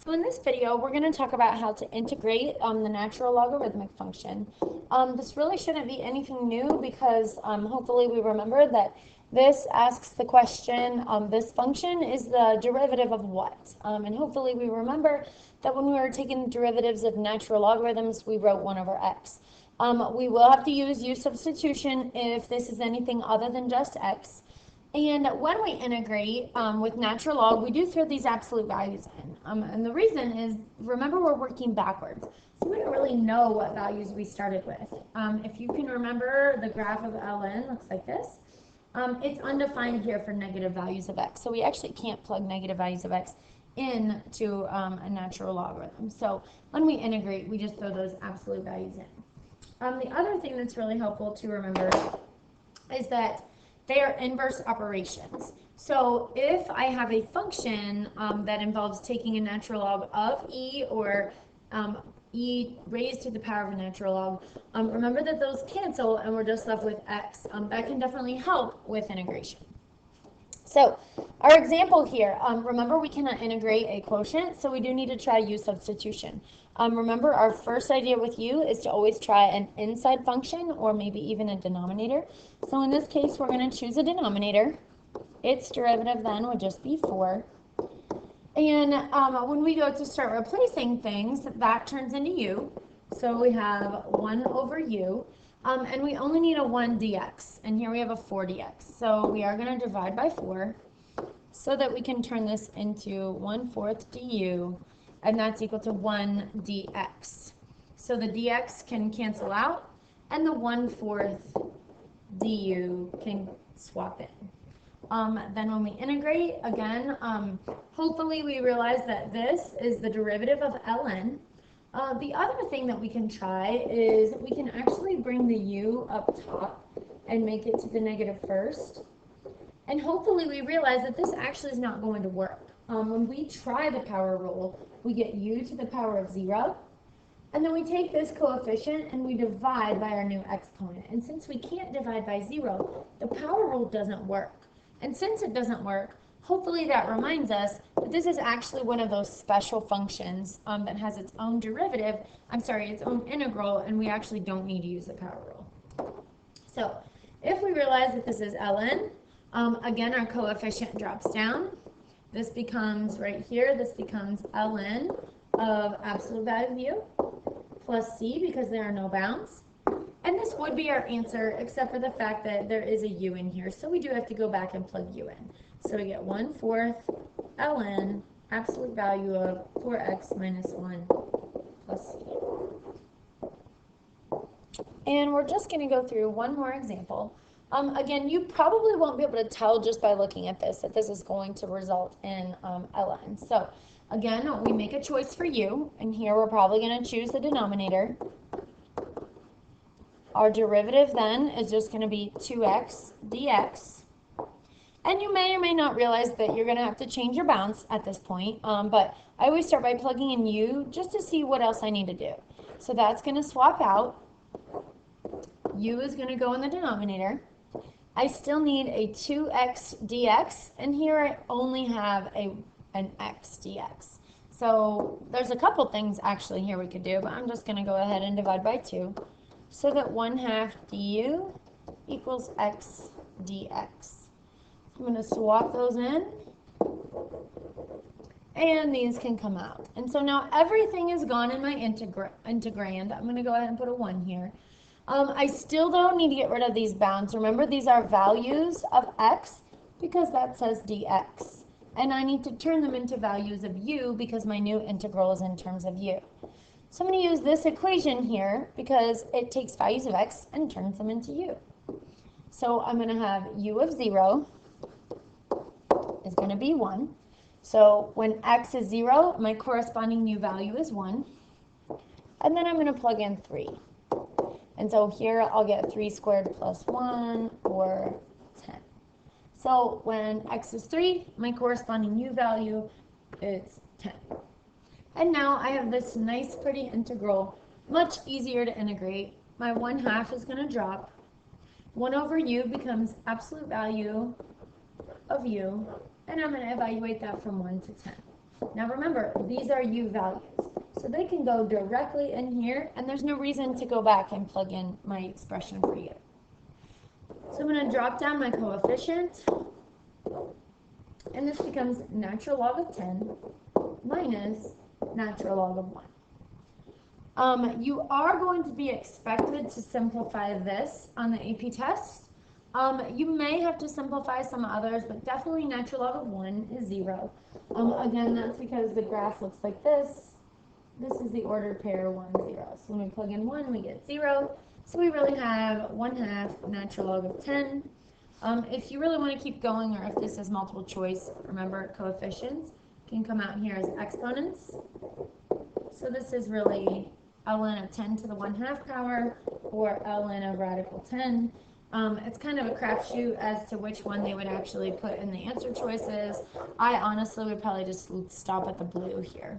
So in this video, we're going to talk about how to integrate the natural logarithmic function. This really shouldn't be anything new because hopefully we remember that this asks the question, this function is the derivative of what? And hopefully we remember that when we were taking derivatives of natural logarithms, we wrote 1 over x. We will have to use u substitution if this is anything other than just x. And when we integrate with natural log, we do throw these absolute values in. And the reason is, remember, we're working backwards. So we don't really know what values we started with. If you can remember, the graph of ln looks like this. It's undefined here for negative values of x. So we actually can't plug negative values of x into a natural logarithm. So when we integrate, we just throw those absolute values in. The other thing that's really helpful to remember is that they are inverse operations. So if I have a function that involves taking a natural log of e or e raised to the power of a natural log, remember that those cancel and we're just left with x. That can definitely help with integration. So our example here, remember we cannot integrate a quotient, so we do need to try u substitution. Remember, our first idea with u is to always try an inside function or maybe even a denominator. So in this case, we're going to choose a denominator. Its derivative then would just be 4. And when we go to start replacing things, that turns into u. So we have 1 over u. And we only need a 1 dx. And here we have a 4 dx. So we are going to divide by 4 so that we can turn this into 1/4 du. And that's equal to 1 dx. So the dx can cancel out, and the 1/4 du can swap in. Then when we integrate, again, hopefully we realize that this is the derivative of ln. The other thing that we can try is we can actually bring the u up top and make it to the negative first. And hopefully we realize that this actually is not going to work. When we try the power rule, we get u to the power of 0. And then we take this coefficient and we divide by our new exponent. And since we can't divide by 0, the power rule doesn't work. And since it doesn't work, hopefully that reminds us that this is actually one of those special functions that has its own derivative, its own integral, and we actually don't need to use the power rule. So if we realize that this is ln, again, our coefficient drops down. This becomes, right here, this becomes ln of absolute value plus c because there are no bounds. And this would be our answer, except for the fact that there is a u in here, so we do have to go back and plug u in. So we get 1/4 ln absolute value of 4x minus 1 plus c. And we're just going to go through one more example. Again, you probably won't be able to tell just by looking at this that this is going to result in ln. So again, we make a choice for u, and here we're probably going to choose the denominator. Our derivative then is just going to be 2x dx. And you may or may not realize that you're going to have to change your bounds at this point, but I always start by plugging in u just to see what else I need to do. So that's going to swap out. U is going to go in the denominator. I still need a 2x dx, and here I only have an x dx. So there's a couple things actually here we could do, but I'm just going to go ahead and divide by 2 so that 1/2 du equals x dx. I'm going to swap those in, and these can come out. And so now everything is gone in my integrand. I'm going to go ahead and put a 1 here. I still, though, need to get rid of these bounds. Remember, these are values of x because that says dx. And I need to turn them into values of u because my new integral is in terms of u. So I'm going to use this equation here because it takes values of x and turns them into u. So I'm going to have u of 0 is going to be 1. So when x is 0, my corresponding u value is 1. And then I'm going to plug in 3. And so here I'll get 3 squared plus 1, or 10. So when x is 3, my corresponding u value is 10. And now I have this nice pretty integral, much easier to integrate. My 1/2 is going to drop. 1 over u becomes absolute value of u, and I'm going to evaluate that from 1 to 10. Now remember, these are u values. So they can go directly in here, and there's no reason to go back and plug in my expression for u. So I'm going to drop down my coefficient, and this becomes natural log of 10 minus natural log of 1. You are going to be expected to simplify this on the AP test. You may have to simplify some others, but definitely natural log of 1 is 0. Again, that's because the graph looks like this. This is the ordered pair 1, 0. So when we plug in 1, we get 0. So we really have 1/2 natural log of 10. If you really want to keep going, or if this is multiple choice, remember coefficients can come out here as exponents. So this is really ln of 10 to the 1/2 power, or ln of radical 10. It's kind of a crapshoot as to which one they would actually put in the answer choices. I honestly would probably just stop at the blue here.